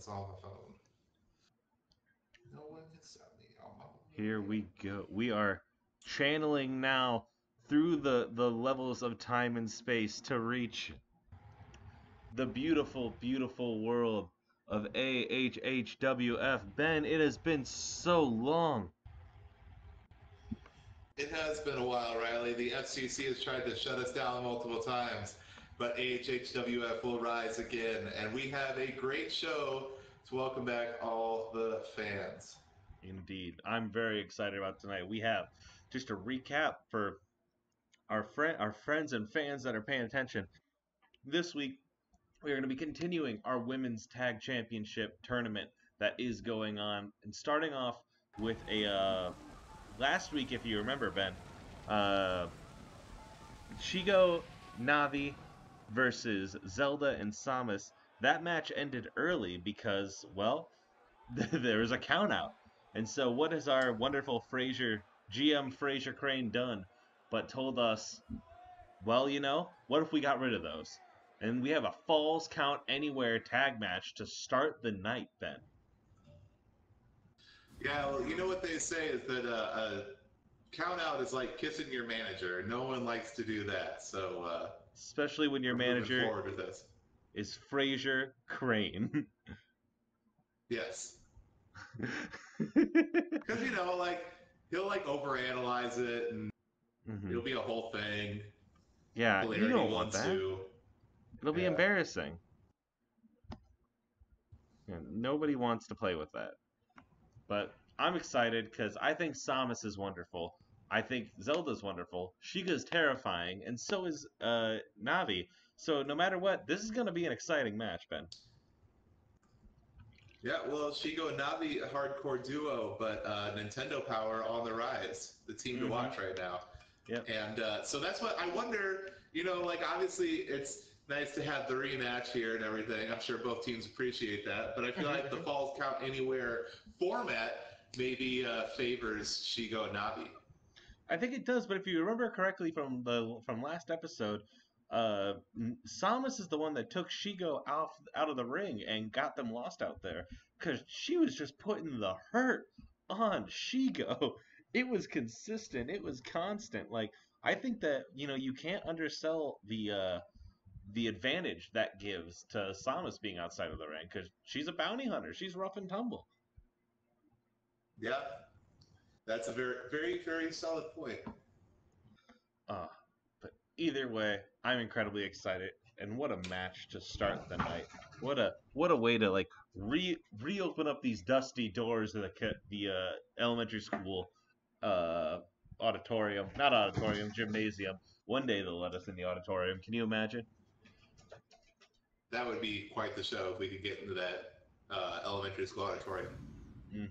It's on the phone. No one can stop me. Here we go. We are channeling now through the levels of time and space to reach the beautiful, beautiful world of AHHW F. Ben, it has been so long. It has been a while, Riley. The FCC has tried to shut us down multiple times, but AHHWF will rise again, and we have a great show to welcome back all the fans. Indeed. I'm very excited about tonight. We have just a recap for our friends and fans that are paying attention. This week we are going to be continuing our women's tag championship tournament that is going on, and starting off with a last week, if you remember, Ben, uh, Shego, Navi versus Zelda and Samus. That match ended early because, well, there was a count out. And so what has our wonderful GM Fraser Crane done but told us, well, what if we got rid of those? And we have a Falls Count Anywhere tag match to start the night, Ben. Yeah, well, you know what they say is that a count out is like kissing your manager. No one likes to do that, so Especially when your we're moving manager forward with this. is Fraser Crane. Yes. Because, like, he'll, like, overanalyze it, and it'll be a whole thing. Yeah, you Polarity don't want wants that. to. It'll be Yeah. embarrassing. Yeah, nobody wants to play with that. But I'm excited because I think Samus is wonderful. I think Zelda's wonderful. Sheikah's terrifying, and so is Navi. So no matter what, this is going to be an exciting match, Ben. Yeah, well, Shego and Navi, a hardcore duo, but Nintendo Power on the rise. The team to watch right now. Yep. And so that's what I wonder, like, obviously it's nice to have the rematch here and everything. I'm sure both teams appreciate that. But I feel like the Falls Count Anywhere format maybe favors Shego and Navi. I think it does, but if you remember correctly from last episode, Samus is the one that took Shego out of the ring and got them lost out there because she was just putting the hurt on Shego. It was consistent. It was constant. Like I think that you can't undersell the advantage that gives to Samus being outside of the ring because she's a bounty hunter. She's rough and tumble. Yeah, that's a very, very, very solid point. Uh, but either way, I'm incredibly excited, and what a match to start the night! What a way to like reopen up these dusty doors of the elementary school uh, auditorium, not auditorium, gymnasium. One day they'll let us in the auditorium. Can you imagine? That would be quite the show if we could get into that elementary school auditorium. Hmm.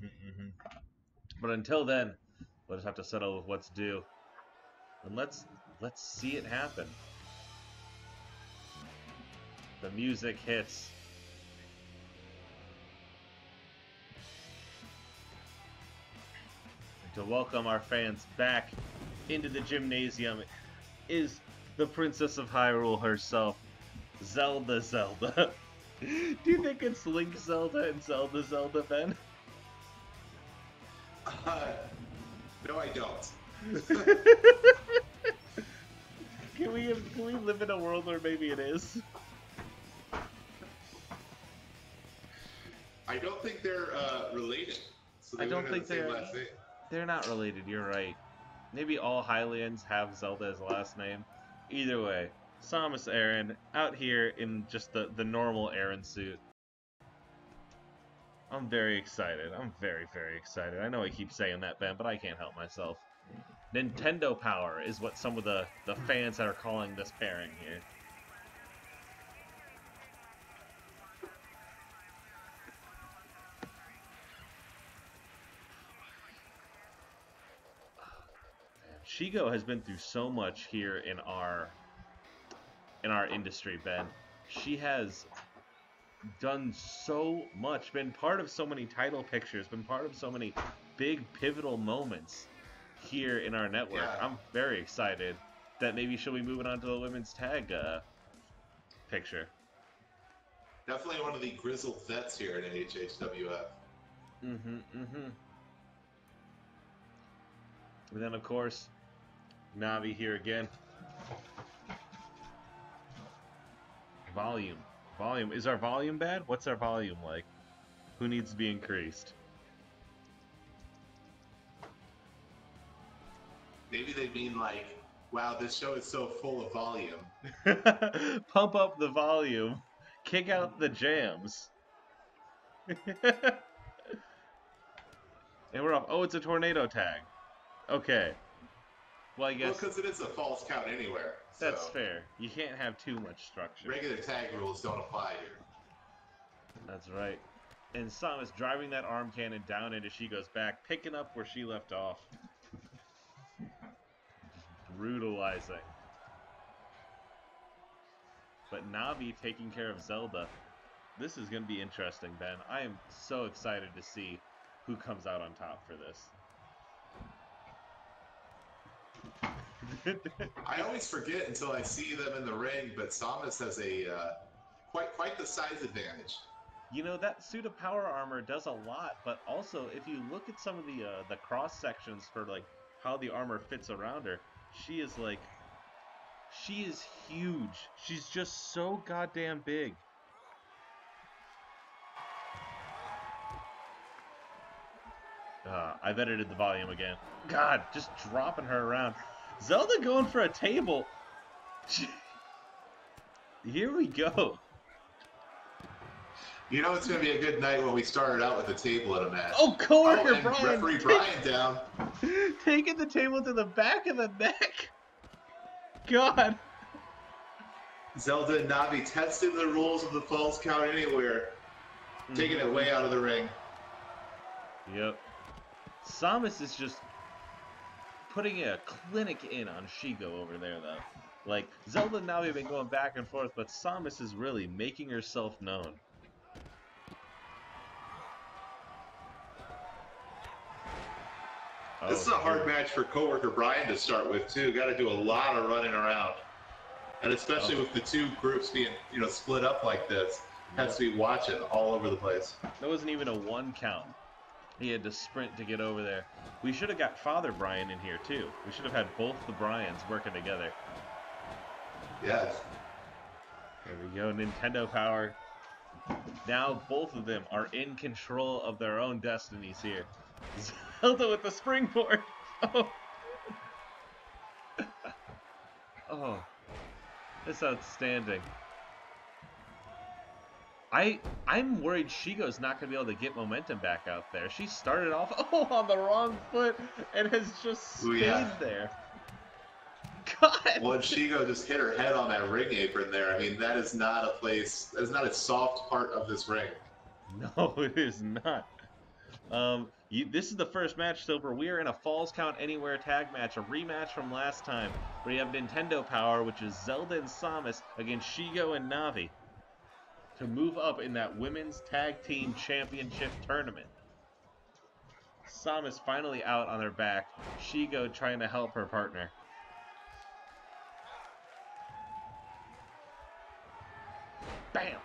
But until then, we'll just have to settle with what's due, and let's see it happen. The music hits. To welcome our fans back into the gymnasium is the Princess of Hyrule herself, Zelda. Do you think it's Link Zelda and Zelda, Ben? No, I don't. Can we live in a world where maybe it is? I don't think they're related. So I don't think the they're not related. You're right. Maybe all Hylians have Zelda as a last name. Either way, Samus Aran out here in just the normal Aran suit. I'm very excited. I'm very, very excited. I know I keep saying that, Ben, but I can't help myself. Nintendo Power is what some of the fans that are calling this pairing here. Shego has been through so much here in our industry, Ben. She has done so much, been part of so many title pictures, been part of so many big pivotal moments here in our network. Yeah. I'm very excited that maybe she'll be moving on to the women's tag picture. Definitely one of the grizzled vets here at AHHWF. And then, of course, Navi here again. Volume. Volume. Is our volume bad? What's our volume like? Who needs to be increased? Maybe they mean like, wow, this show is so full of volume. Pump up the volume. Kick out the jams. And we're off. Oh, it's a tornado tag. Okay. Well, I guess... Well, because it is a false count anywhere. So that's fair. You can't have too much structure. Regular tag rules don't apply here. That's right. And Samus driving that arm cannon down into Shego's back, picking up where she left off. Just brutalizing. But Navi taking care of Zelda. This is going to be interesting, Ben. I am so excited to see who comes out on top for this. I always forget until I see them in the ring, but Samus has a quite the size advantage. You know, that suit of power armor does a lot, but also if you look at some of the cross sections for like how the armor fits around her, she is huge. She's just so goddamn big. I've edited the volume again. God, just dropping her around. Zelda going for a table. Here we go. You know it's going to be a good night when we started out with the table at a match. Oh, coworker Brian. Referee Brian down. Taking the table to the back of the neck. God. Zelda and Navi testing the rules of the false count anywhere. Taking it way out of the ring. Yep. Samus is just putting a clinic in on Shego over there, though. Like, Zelda and Navi have been going back and forth, but Samus is really making herself known. This is a hard match for coworker Brian to start with, too. Got to do a lot of running around. And especially with the two groups being, split up like this, has to be watching all over the place. That wasn't even a one count. He had to sprint to get over there. We should have got Father Brian in here, too. We should have had both the Brians working together. Yes. There we go, Nintendo power. Now both of them are in control of their own destinies here. Zelda with the springboard. Oh. Oh. That's outstanding. I'm worried Shego's not going to be able to get momentum back out there. She started off on the wrong foot and has just stayed there. God. Well, and Shego just hit her head on that ring apron there. I mean, that is not a place, that is not a soft part of this ring. No, it is not. This is the first match, Silver. We are in a Falls Count Anywhere tag match, a rematch from last time, where you have Nintendo Power, which is Zelda and Samus against Shego and Navi, to move up in that Women's Tag Team Championship tournament. Samus finally out on her back, Shego trying to help her partner. Bam!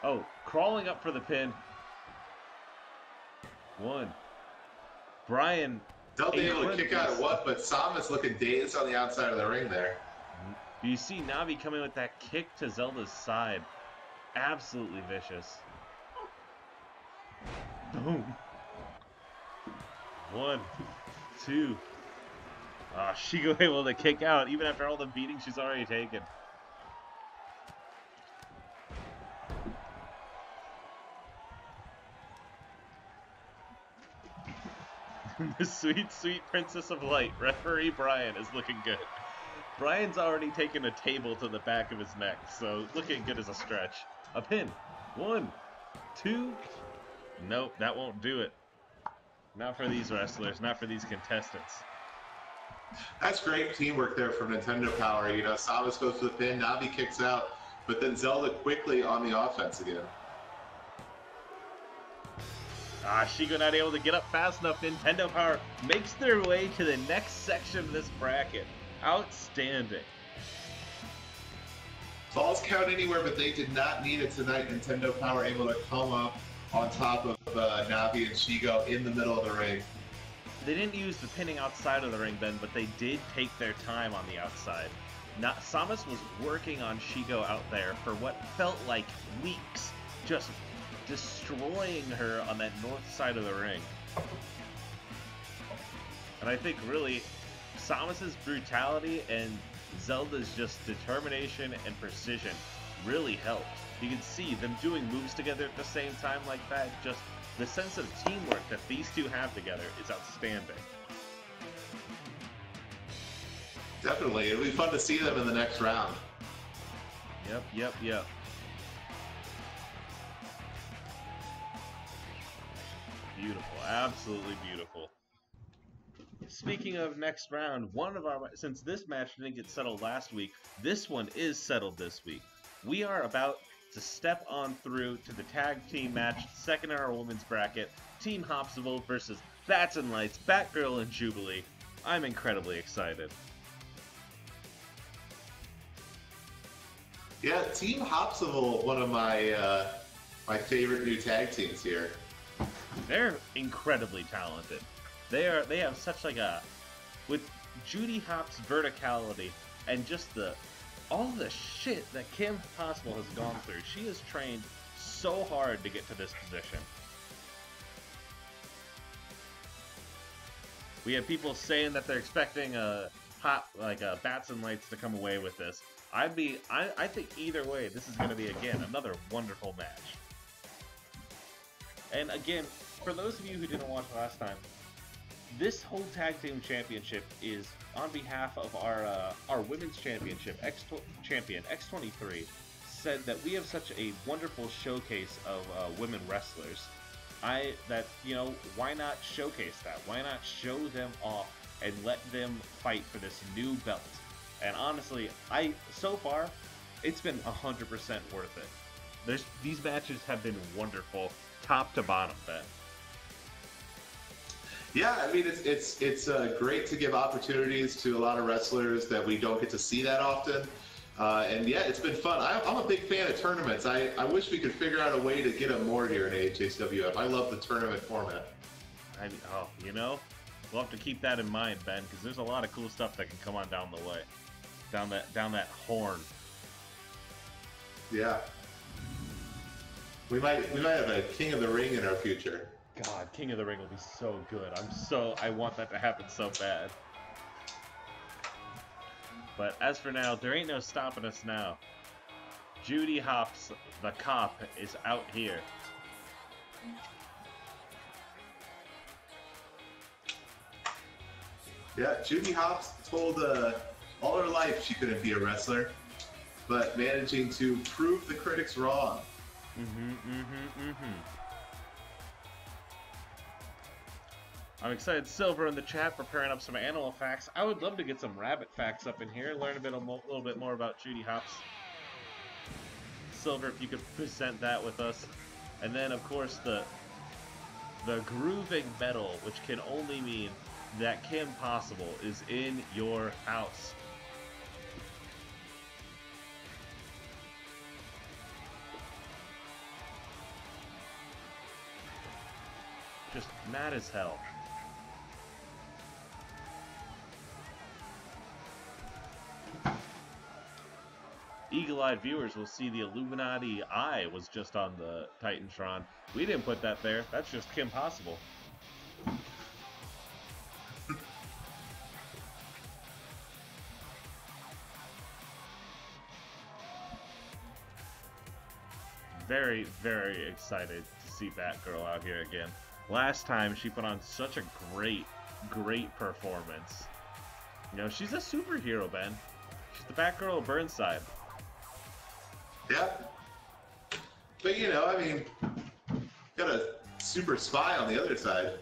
Oh, crawling up for the pin. One. Brian. They'll be able to kick out of what, but Samus looking dazed on the outside of the ring there. You see Navi coming with that kick to Zelda's side. Absolutely vicious. Boom. 1, 2. Shego able to kick out even after all the beating she's already taken. The sweet, sweet Princess of Light, referee Brian, is looking good. Brian's already taken a table to the back of his neck, so looking good as a stretch. A pin. 1, 2. Nope, that won't do it. Not for these wrestlers, not for these contestants. That's great teamwork there from Nintendo Power. Samus goes for the pin, Navi kicks out, but then Zelda quickly on the offense again. Shego not able to get up fast enough. Nintendo Power makes their way to the next section of this bracket. Outstanding. Falls count anywhere, but they did not need it tonight. Nintendo Power able to come up on top of Navi and Shego in the middle of the ring. They didn't use the pinning outside of the ring, Ben, but they did take their time on the outside. Samus was working on Shego out there for what felt like weeks, just destroying her on that north side of the ring. And I think really Samus's brutality and Zelda's just determination and precision really helped. You can see them doing moves together at the same time like that. Just the sense of teamwork that these two have together is outstanding. Definitely. It'll be fun to see them in the next round. Yep. Beautiful. Absolutely beautiful. Speaking of next round, since this match didn't get settled last week, this one is settled this week. We are about to step on through to the tag team match, second in our women's bracket, Team Hopsible versus Bats and Lights, Batgirl and Jubilee. I'm incredibly excited. Yeah, Team Hopsible, one of my my favorite new tag teams here. They're incredibly talented. They have such like with Judy Hop's verticality and just all the shit that Kim Possible has gone through. She has trained so hard to get to this position. We have people saying that they're expecting Bats and Lights to come away with this. I think either way, this is going to be again another wonderful match. And again, for those of you who didn't watch last time, this whole tag team championship is on behalf of our women's championship, champion X23, said that we have such a wonderful showcase of women wrestlers. Why not showcase that? Why not show them off and let them fight for this new belt? And honestly, so far, it's been 100% worth it. These matches have been wonderful, top to bottom, Ben. Yeah, I mean, it's great to give opportunities to a lot of wrestlers that we don't get to see that often. And yeah, it's been fun. I'm a big fan of tournaments. I wish we could figure out a way to get them more here in AHHW F. I love the tournament format. We'll have to keep that in mind, Ben, because there's a lot of cool stuff that can come on down the way. Down that horn. Yeah. We might have a King of the Ring in our future. God, King of the Ring will be so good. I want that to happen so bad. But as for now, there ain't no stopping us now. Judy Hop's, the cop, is out here. Yeah, Judy Hop's told all her life she couldn't be a wrestler, but managing to prove the critics wrong. I'm excited. Silver in the chat preparing up some animal facts. I would love to get some rabbit facts up in here, learn a little bit more about Judy Hopps. Silver, if you could present that with us. And then, of course, the grooving metal, which can only mean that Kim Possible is in your house. Just mad as hell. Eagle-eyed viewers will see the Illuminati eye was just on the Titantron. We didn't put that there. That's just Kim Possible. Very, very excited to see Batgirl out here again. Last time, she put on such a great performance. You know, she's a superhero, Ben. She's the Batgirl of Burnside. Yeah. But, you know, I mean, got a super spy on the other side.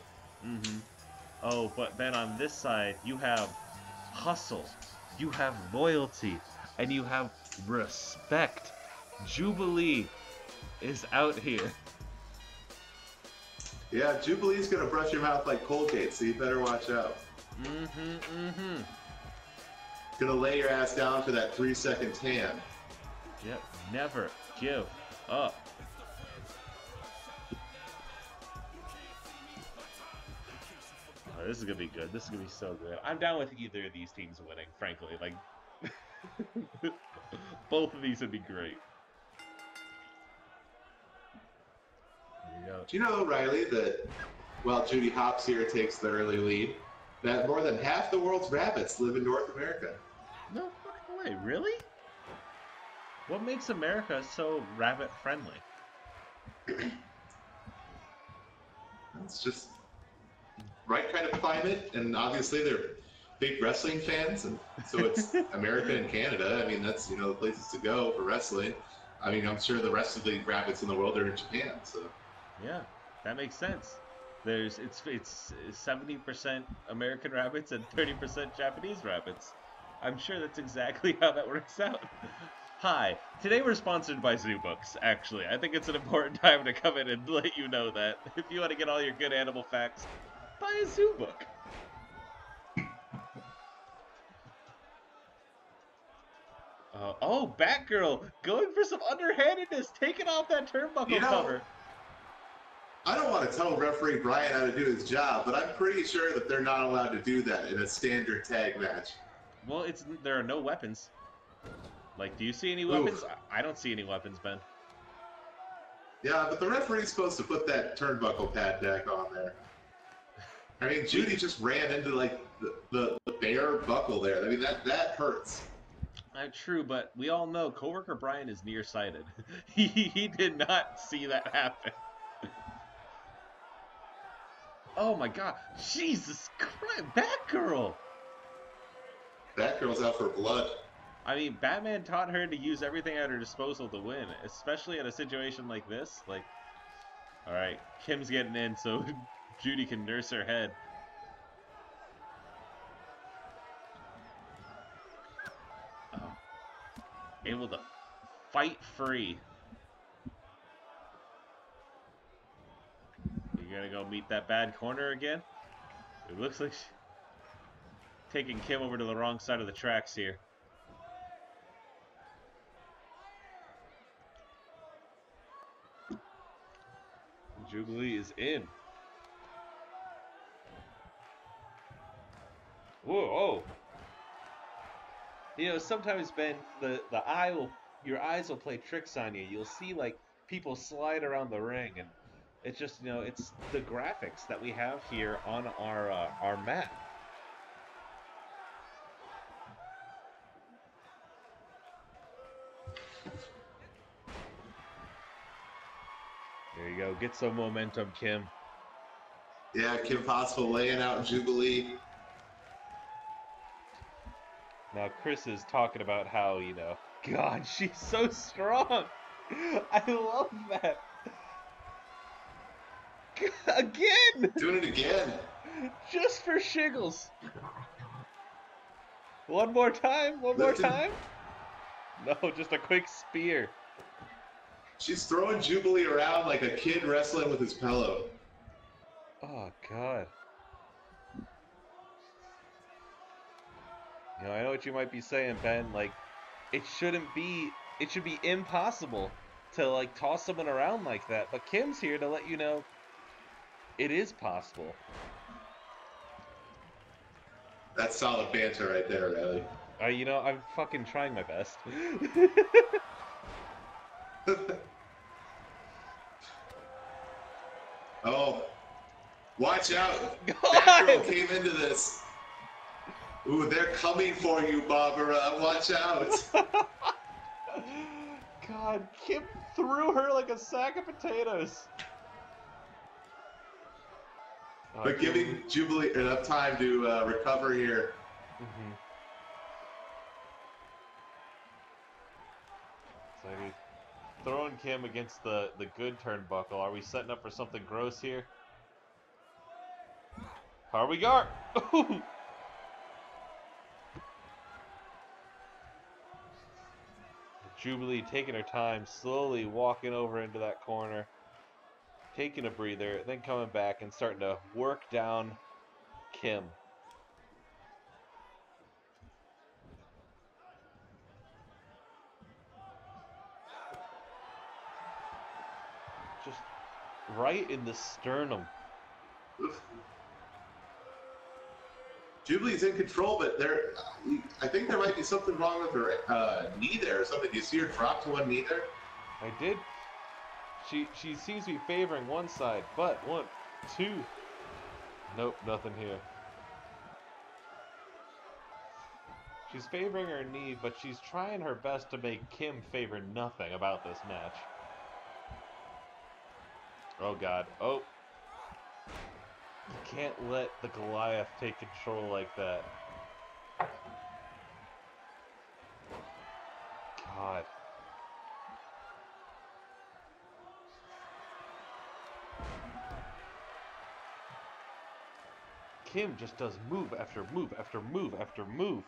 Oh, but Ben, on this side, you have hustle, you have loyalty, and you have respect. Jubilee is out here. Yeah, Jubilee's gonna brush your mouth like Colgate, so you better watch out. Gonna lay your ass down for that 3-second tan. Yep, never give up. Oh, this is gonna be good. This is gonna be so good. I'm down with either of these teams winning, frankly. Like, both of these would be great. There you go. Do you know, Riley, that while Judy Hopps here takes the early lead, that more than half the world's rabbits live in North America? No fucking way, really? What makes America so rabbit friendly? It's just right kind of climate, and obviously they're big wrestling fans, and so it's America and Canada. I mean, that's, the places to go for wrestling. I mean, I'm sure the rest of the rabbits in the world are in Japan, so. Yeah, that makes sense. It's 70% American rabbits and 30% Japanese rabbits. I'm sure that's exactly how that works out. Hi, today we're sponsored by Zoo Books, actually. I think it's an important time to come in and let you know that. If you want to get all your good animal facts, buy a Zoo Book. Oh, Batgirl going for some underhandedness, taking off that turnbuckle cover. I don't want to tell referee Brian how to do his job, but I'm pretty sure that they're not allowed to do that in a standard tag match. Well, there are no weapons. Like, do you see any weapons? I don't see any weapons, Ben. Yeah, but the referee's supposed to put that turnbuckle pad back on there. I mean, Judy just ran into, like, the bare buckle there. I mean, that hurts. True, but we all know coworker Brian is nearsighted. He did not see that happen. Oh my god. Jesus Christ, Batgirl! Batgirl's out for blood. I mean, Batman taught her to use everything at her disposal to win, especially in a situation like this. Like, alright, Kim's getting in so Judy can nurse her head. Oh. Able to fight free. You gonna go meet that bad corner again? It looks like she's taking Kim over to the wrong side of the tracks here. Jubilee is in. Whoa! Sometimes, Ben, your eyes will play tricks on you. You'll see like people slide around the ring, and it's just it's the graphics that we have here on our map. There you go. Get some momentum, Kim. Yeah, Kim Possible laying out Jubilee. Now, Chris is talking about how, God, she's so strong. I love that. Again! Doing it again. Just for shiggles. One more time? One more time? No, just a quick spear. She's throwing Jubilee around like a kid wrestling with his pillow. Oh, God. I know what you might be saying, Ben. Like, it should be impossible to, like, toss someone around like that. But Kim's here to let you know it is possible. That's solid banter right there, Riley. I'm fucking trying my best. Oh, watch out. God! Batgirl came into this. Ooh, they're coming for you, Barbara. Watch out. God, Kim threw her like a sack of potatoes. But giving Jubilee enough time to recover here. Mm-hmm. So he's throwing Kim against the good turnbuckle. Are we setting up for something gross here? Here we go. Jubilee taking her time, slowly walking over into that corner, taking a breather, then coming back and starting to work down Kim. Just right in the sternum. Jubilee's in control, but I think there might be something wrong with her knee there or something. Do you see her drop to one knee there? I did. She seems to be favoring one side, but 1, 2. Nope, nothing here. She's favoring her knee, but she's trying her best to make Kim favor nothing about this match. Oh god. Oh. You can't let the Goliath take control like that. God. Kim just does move after move after move after move.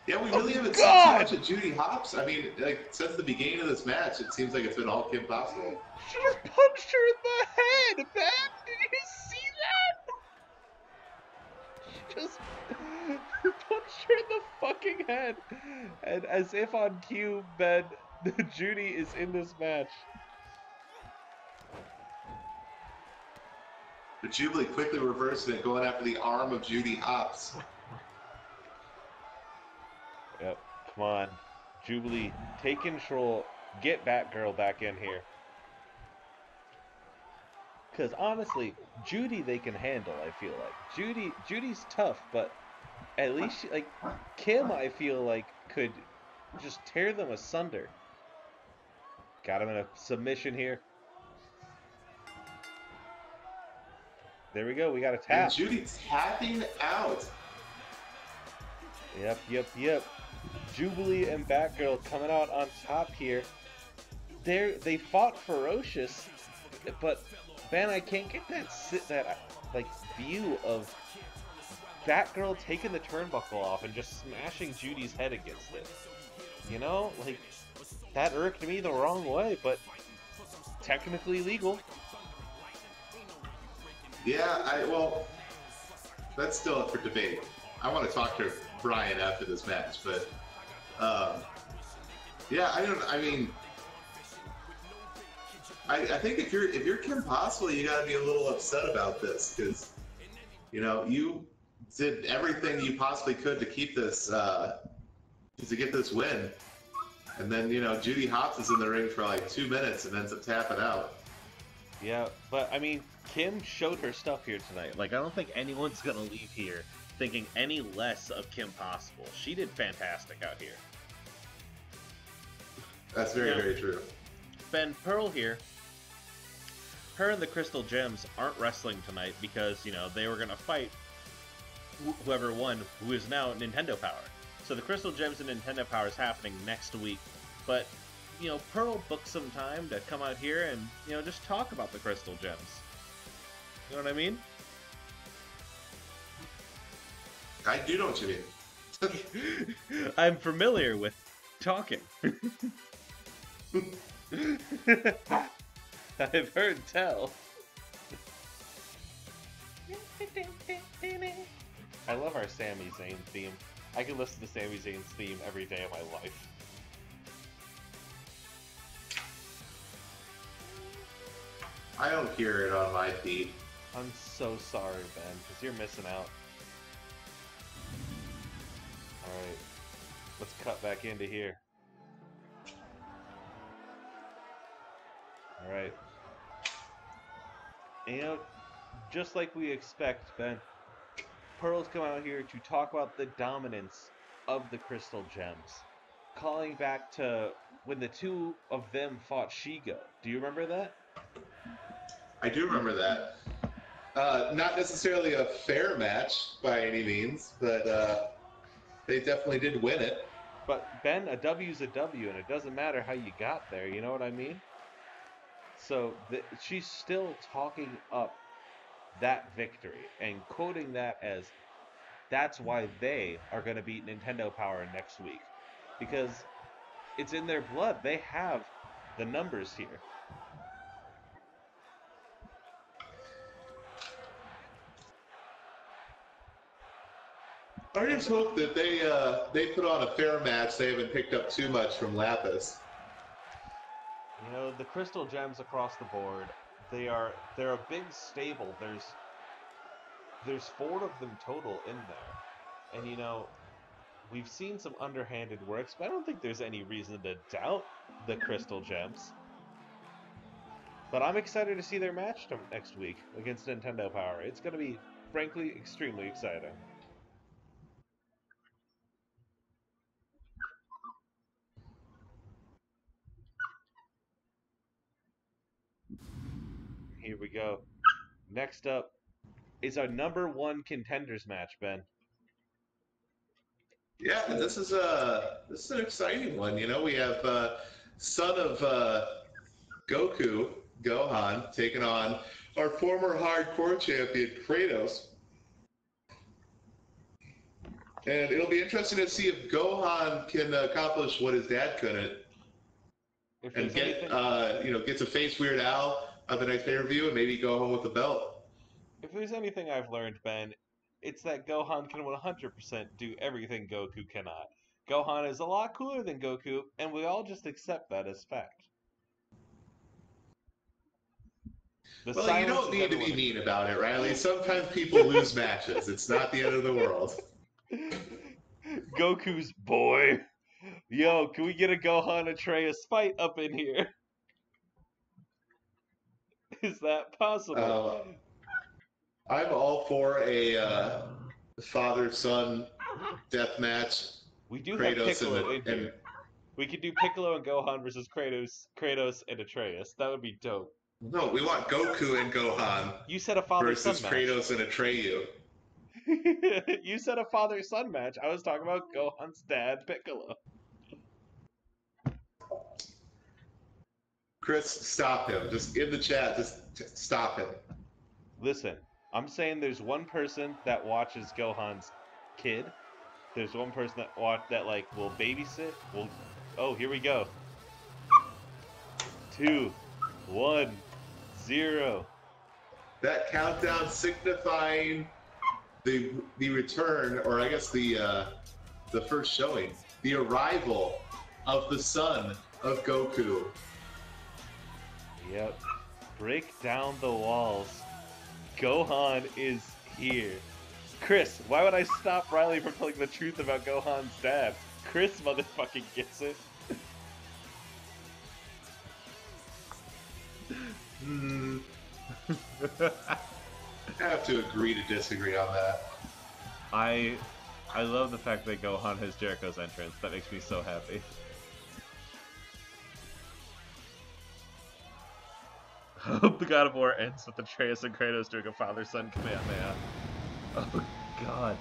Yeah, we really haven't seen too much of Judy Hopps. I mean, like, since the beginning of this match, it seems like it's been all Kim Possible. She just punched her in the head, man! Did you see that? She just punched her in the fucking head. And as if on cue, Ben, Judy is in this match. But Jubilee quickly reversing it, going after the arm of Judy Hopps. Yep, come on. Jubilee, take control. Get Batgirl back in here. Because honestly, Judy they can handle, I feel like. Judy's tough, but at least, like, Kim, I feel like, could just tear them asunder. Got him in a submission here. There we go, we got a tap. And Judy tapping out. Yep. Jubilee and Batgirl coming out on top here. They fought ferocious, but man, I can't get that like view of Batgirl taking the turnbuckle off and just smashing Judy's head against it. You know, like that irked me the wrong way, but technically legal. Yeah, well, that's still up for debate. I want to talk to Brian after this match, but yeah, I think if you're Kim Possible, you got to be a little upset about this because you did everything you possibly could to keep this to get this win, and then Judy Hopps is in the ring for like 2 minutes and ends up tapping out. Yeah, but I mean, Kim showed her stuff here tonight. Like, I don't think anyone's gonna leave here thinking any less of Kim Possible. She did fantastic out here. That's very true. Ben, Pearl here. Her and the Crystal Gems aren't wrestling tonight because, they were gonna fight whoever won, who is now Nintendo Power. So the Crystal Gems and Nintendo Power is happening next week. But, Pearl booked some time to come out here and, just talk about the Crystal Gems. You know what I mean? I do know what you mean. I'm familiar with talking. I've heard tell. I love our Sami Zayn theme. I can listen to Sami Zayn's theme every day of my life. I don't hear it on my feed. I'm so sorry, Ben, because you're missing out. Alright, let's cut back into here. Alright. And just like we expect, Ben, Pearl's come out here to talk about the dominance of the Crystal Gems. Calling back to when the two of them fought Shego. Do you remember that? I do remember that. Not necessarily a fair match by any means, but they definitely did win it. But Ben, a W's a W, and it doesn't matter how you got there, you know what I mean? So she's still talking up that victory and quoting that as that's why they are going to beat Nintendo Power next week. Because it's in their blood. They have the numbers here. I just hope that they put on a fair match. They haven't picked up too much from Lapis. You know, the crystal gems across the board, they're a big stable. There's 4 of them total in there. And you know, we've seen some underhanded works, but I don't think there's any reason to doubt the crystal gems. But I'm excited to see their match next week against Nintendo Power. It's going to be, frankly, extremely exciting. Here we go. Next up is our #1 contenders match, Ben. Yeah, this is an exciting one. You know, we have son of Goku, Gohan, taking on our former hardcore champion Kratos. And it'll be interesting to see if Gohan can accomplish what his dad couldn't, and get get to face Weird Al on the next pay-per-view, and maybe go home with the belt. If there's anything I've learned, Ben, it's that Gohan can 100% do everything Goku cannot. Gohan is a lot cooler than Goku, and we all just accept that as fact. Well, you don't need to be mean about it, Riley. Sometimes people lose matches. It's not the end of the world. Goku's boy. Yo, can we get a Gohan Atreus fight up in here? Is that possible? I'm all for a father-son death match. We do Kratos have Piccolo in here. We could do Piccolo and Gohan versus Kratos and Atreus. That would be dope. No, we want Goku and Gohan. You said a father-son versus match. Kratos and Atreyu. You said a father-son match. I was talking about Gohan's dad, Piccolo. Chris, stop him. Just in the chat, just stop him. Listen, I'm saying there's one person that watches Gohan's kid. There's one person that will babysit. Oh, here we go. 2, 1, 0. That countdown signifying the return, or I guess the first showing, the arrival of the son of Goku. Yep. Break down the walls. Gohan is here. Chris, why would I stop Riley from telling the truth about Gohan's dad? Chris motherfucking gets it. I have to agree to disagree on that. I love the fact that Gohan has Jericho's entrance. That makes me so happy. I hope the God of War ends with Atreus and Kratos doing a father-son Kamehameha. Oh, God.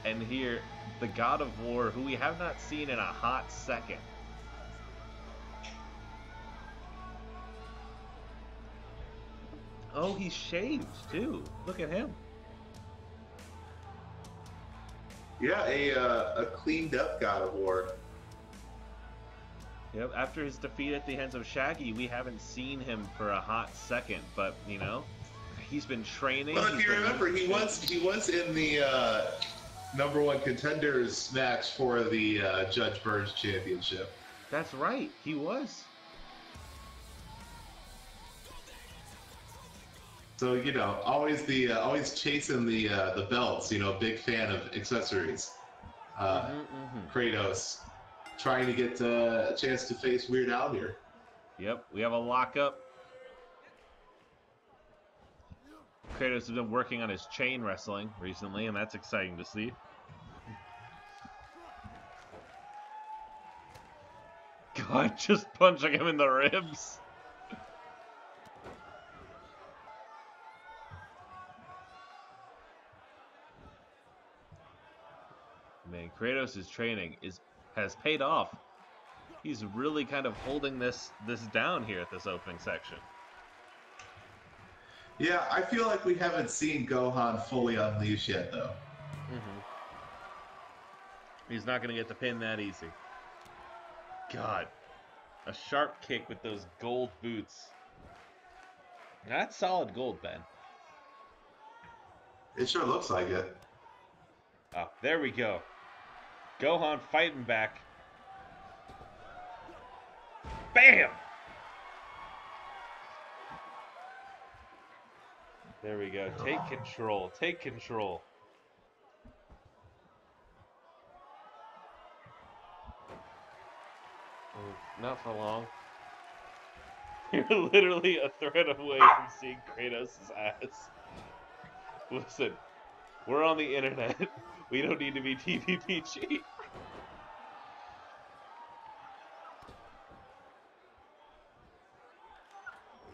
And here, the God of War, who we have not seen in a hot second. Oh, he's shaved, too. Look at him. Yeah, a cleaned up God of War. Yep, after his defeat at the hands of Shaggy, we haven't seen him for a hot second, but, you know, he's been training. Well, if you remember, he was in the #1 contenders match for the Judge Burns Championship. That's right, he was. So, you know, always chasing the belts. You know, big fan of accessories. Kratos trying to get a chance to face Weird Al here. Yep, we have a lockup. Kratos has been working on his chain wrestling recently, and that's exciting to see. God, just punching him in the ribs. Man, Kratos' training has paid off. He's really kind of holding this down here at this opening section. Yeah, I feel like we haven't seen Gohan fully unleashed yet, though. He's not going to get the pin that easy. God, a sharp kick with those gold boots. That's solid gold, Ben. It sure looks like it. Oh, there we go. Gohan fighting back. Bam! There we go. Take control. Take control. Not for long. You're literally a thread away from seeing Kratos' ass. Listen, we're on the internet. We don't need to be TVPG.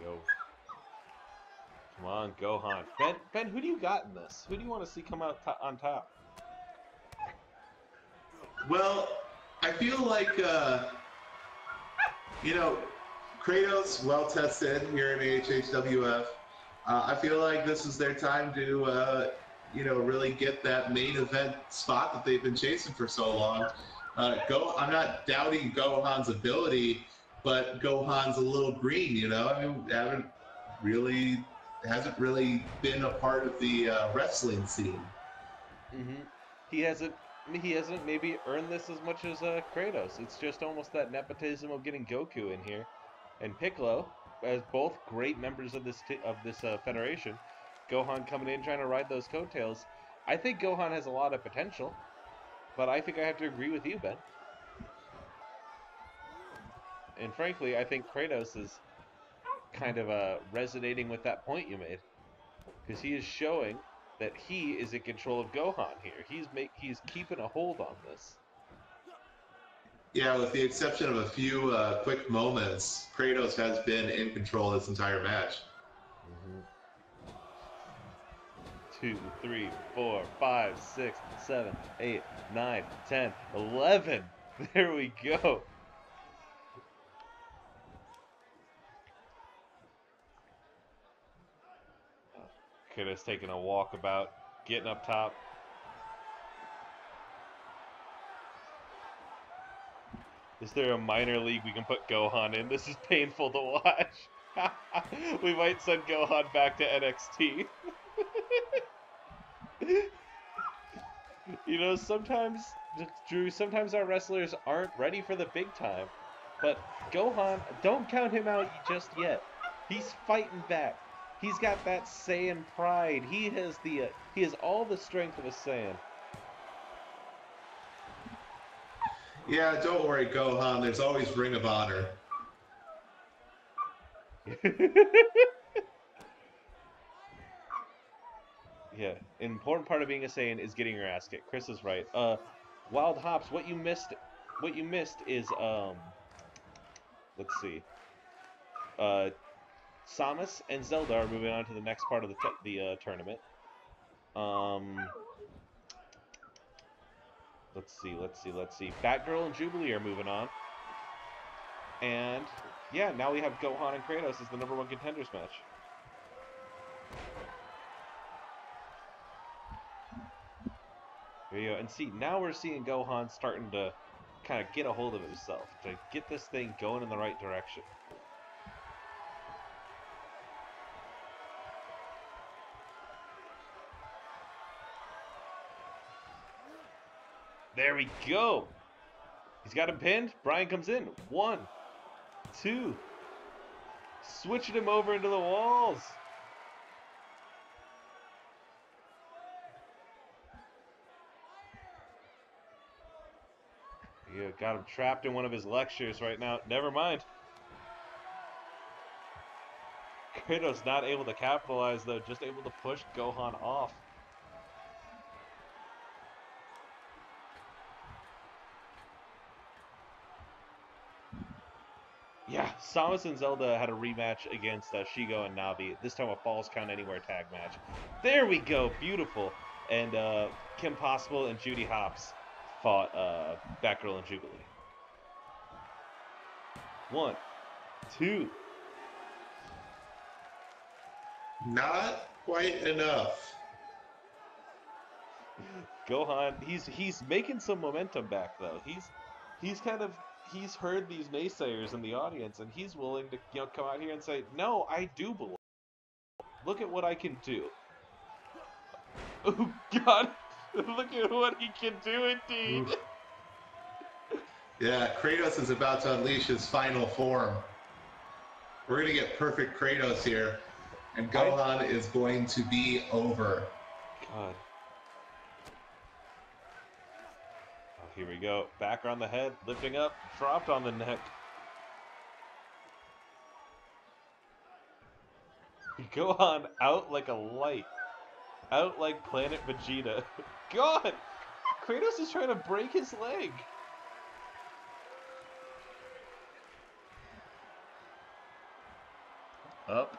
Go. Come on, Gohan. Ben, who do you got in this? Who do you want to see come out on top? Well, I feel like, Kratos, well tested here in AHHW F. I feel like this is their time to, really get that main event spot that they've been chasing for so long. I'm not doubting Gohan's ability, but Gohan's a little green, I mean, hasn't really been a part of the wrestling scene. Mm-hmm. He hasn't maybe earned this as much as Kratos. It's just almost that nepotism of getting Goku in here, and Piccolo, as both great members of this federation. Gohan coming in trying to ride those coattails. I think Gohan has a lot of potential, but I think I have to agree with you, Ben. And frankly, I think Kratos is kind of resonating with that point you made, because he is showing that he is in control of Gohan here. He's keeping a hold on this. Yeah, with the exception of a few quick moments, Kratos has been in control this entire match. 2, 3, 4, 5, 6, 7, 8, 9, 10, 11. There we go. Kratos taking a walkabout, getting up top. Is there a minor league we can put Gohan in? This is painful to watch. We might send Gohan back to NXT. Sometimes, Drew, sometimes our wrestlers aren't ready for the big time. But Gohan, don't count him out just yet. He's fighting back. He's got that Saiyan pride. He has all the strength of a Saiyan. Yeah, don't worry, Gohan. There's always Ring of Honor. Yeah, an important part of being a Saiyan is getting your ass kicked. Chris is right. Wild Hops, what you missed is let's see. Samus and Zelda are moving on to the next part of the tournament. Let's see. Batgirl and Jubilee are moving on. And yeah, now we have Gohan and Kratos as the #1 contenders match. There you go. And see, now we're seeing Gohan starting to kind of get a hold of himself, to get this thing going in the right direction. There we go. He's got him pinned. Brian comes in. 1, 2. Switching him over into the walls. Yeah, got him trapped in one of his lectures right now. Never mind. Kratos not able to capitalize, though. Just able to push Gohan off. Yeah, Samus and Zelda had a rematch against Shego and Navi. This time a Falls Count Anywhere tag match. There we go. Beautiful. And Kim Possible and Judy Hopps fought Batgirl and Jubilee. 1, 2. Not quite enough. Gohan, he's making some momentum back though. He's heard these naysayers in the audience, and he's willing to come out here and say, no, I do belong. Look at what I can do. Oh God. Look at what he can do, indeed. Oof. Yeah, Kratos is about to unleash his final form. We're going to get perfect Kratos here, and Gohan is going to be over. God. Oh, here we go. Back on the head, lifting up, dropped on the neck. Gohan out like a light. Out like Planet Vegeta. God! Kratos is trying to break his leg. Up.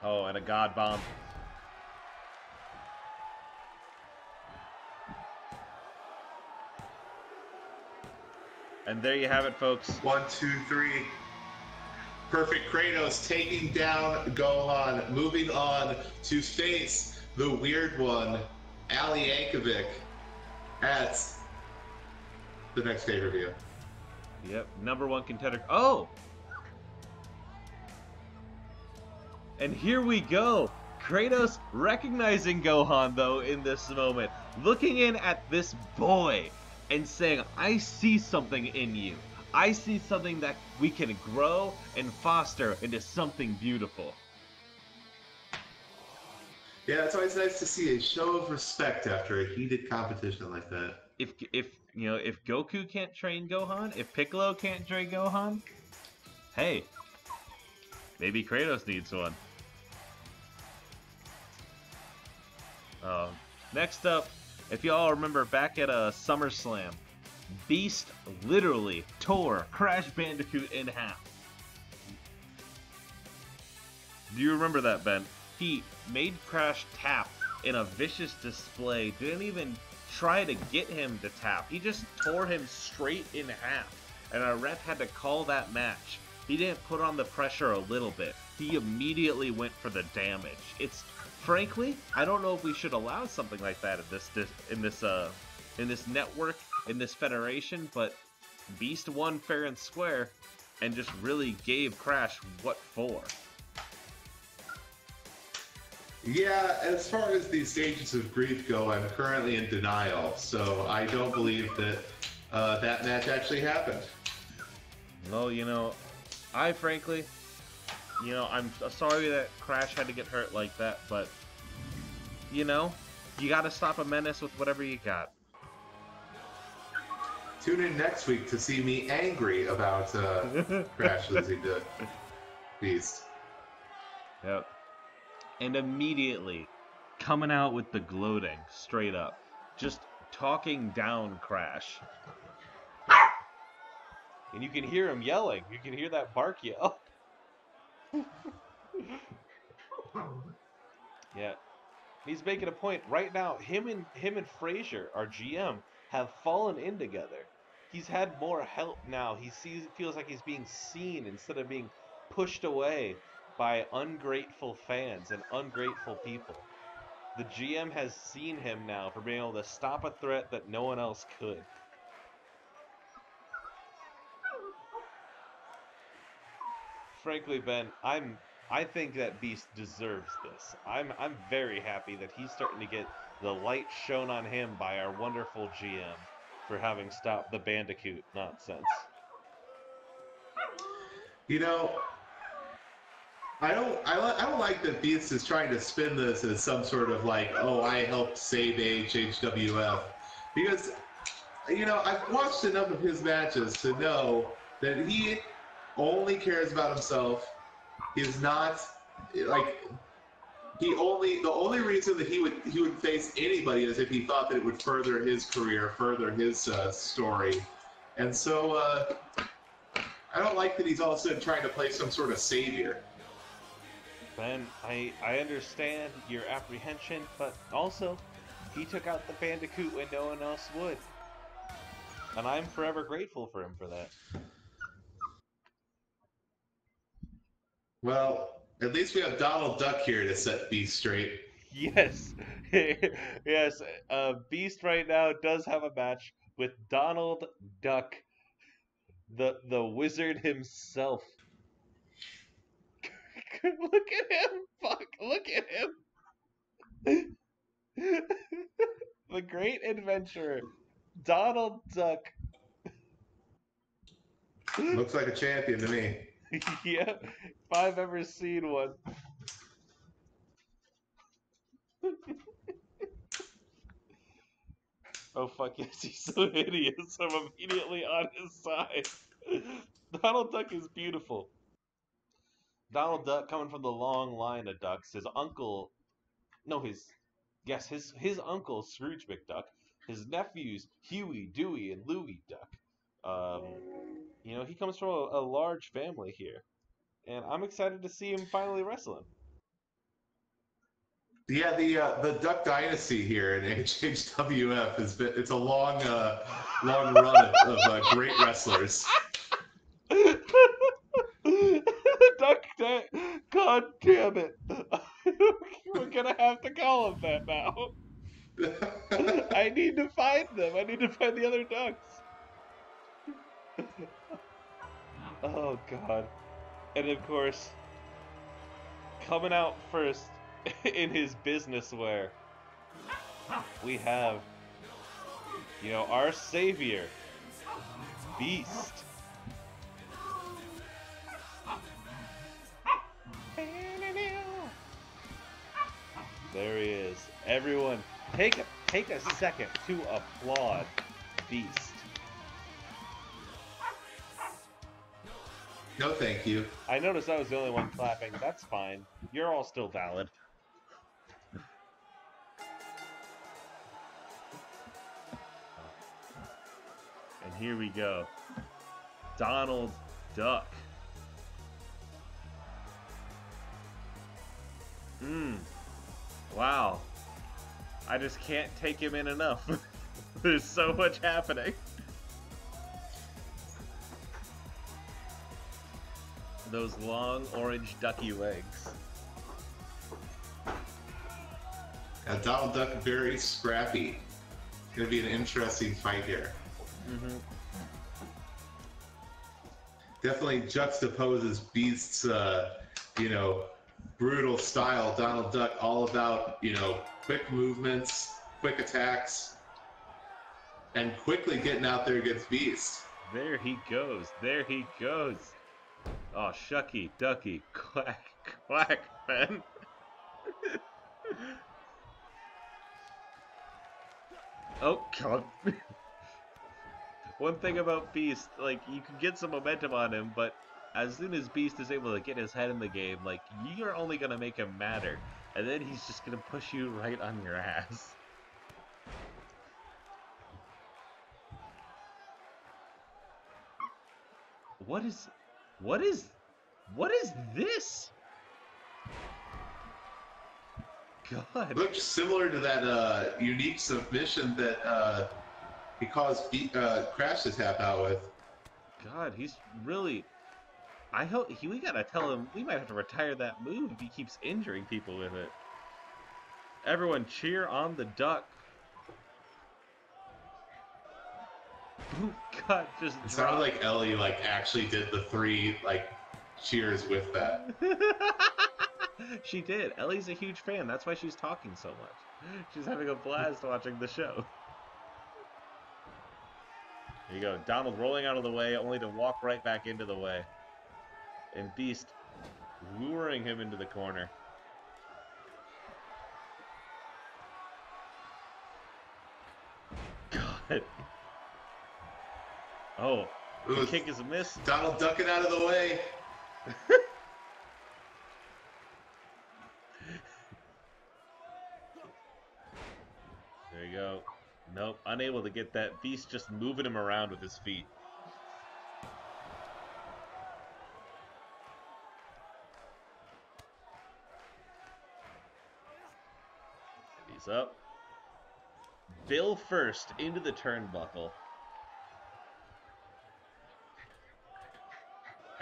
Oh, and a God Bomb. And there you have it, folks. 1, 2, 3. Perfect Kratos taking down Gohan. Moving on to face the weird one, Ali Yankovic, at the next pay-per-view. Yep, #1 contender. Oh! And here we go. Kratos recognizing Gohan, though, in this moment. Looking in at this boy and saying, I see something in you. I see something that we can grow and foster into something beautiful. Yeah, it's always nice to see a show of respect after a heated competition like that. If Goku can't train Gohan, if Piccolo can't train Gohan, hey, maybe Kratos needs one. Next up, if y'all remember back at SummerSlam, Beast literally tore Crash Bandicoot in half. Do you remember that, Ben? He made Crash tap in a vicious display, didn't even try to get him to tap. He just tore him straight in half, and our ref had to call that match. He didn't put on the pressure a little bit. He immediately went for the damage. It's frankly, I don't know if we should allow something like that in this network, in this federation, but Beast won fair and square and just really gave Crash what for. Yeah, as far as these stages of grief go, I'm currently in denial, so I don't believe that that match actually happened. Well, I frankly, I'm sorry that Crash had to get hurt like that, but, you gotta stop a menace with whatever you got. Tune in next week to see me angry about Crash losing to Beast. Yep. And immediately coming out with the gloating, straight up. Just talking down Crash. And you can hear him yelling. You can hear that bark yell. Yeah. He's making a point right now. Him and Frazier, our GM, have fallen in together. He's had more help now. Feels like he's being seen instead of being pushed away by ungrateful fans and ungrateful people. The GM has seen him now for being able to stop a threat that no one else could. Frankly, Ben, I think that Beast deserves this. I'm very happy that he's starting to get the light shown on him by our wonderful GM for having stopped the Bandicoot nonsense. I don't like that Beast is trying to spin this as some sort of like, oh, I helped save AHHW F, because I've watched enough of his matches to know that he only cares about himself. He's not like the only reason that he would face anybody is if he thought that it would further his career, further his story, and so I don't like that he's all of a sudden trying to play some sort of savior. Ben, I understand your apprehension, but also he took out the Bandicoot when no one else would. And I'm forever grateful for him for that. Well, at least we have Donald Duck here to set Beast straight. Yes. Yes. Beast right now does have a match with Donald Duck, the wizard himself. Look at him! Fuck! Look at him! The great adventurer, Donald Duck. Looks like a champion to me. Yeah, if I've ever seen one. Oh fuck yes, he's so hideous. I'm immediately on his side. Donald Duck is beautiful. Donald Duck coming from the long line of ducks. His uncle, no, his uncle Scrooge McDuck. His nephews Huey, Dewey, and Louie Duck. Um, he comes from a large family here, and I'm excited to see him finally wrestling. Yeah, the Duck Dynasty here in AHHW F it's a long run of great wrestlers. Duck, God damn it! We're gonna have to call him that now. I need to find them. I need to find the other ducks. Oh God! And of course, coming out first in his business wear, we have, our savior, Beast. There he is. Everyone, take a second to applaud Beast. No, thank you. I noticed I was the only one clapping. That's fine. You're all still valid. And here we go. Donald Duck. Wow. I just can't take him in enough. There's so much happening. Those long orange ducky legs. Donald Duck very scrappy. It's gonna be an interesting fight here. Mm-hmm. Definitely juxtaposes Beast's, brutal style. Donald Duck all about, quick movements, quick attacks, and quickly getting out there against Beast. There he goes. There he goes. Oh, shucky, ducky, quack, quack, Ben. Oh, God. One thing about Beast, like, you can get some momentum on him, but as soon as Beast is able to get his head in the game, like, you're only going to make him madder. And then he's just going to push you right on your ass. What is this? God. Looks similar to that unique submission that he caused Crash to tap out with. God, he's really... we gotta tell him, we might have to retire that move if he keeps injuring people with it. Everyone cheer on the Duck. God, just it sounded like Ellie actually did the 3 cheers with that. She did. Ellie's a huge fan. That's why she's talking so much. She's having a blast watching the show. There you go. Donald rolling out of the way, only to walk right back into the way. And Beast luring him into the corner. God. Oh, the kick is a miss. Donald ducking out of the way. There you go. Nope, unable to get that. Beast just moving him around with his feet. He's up. Bill first into the turnbuckle.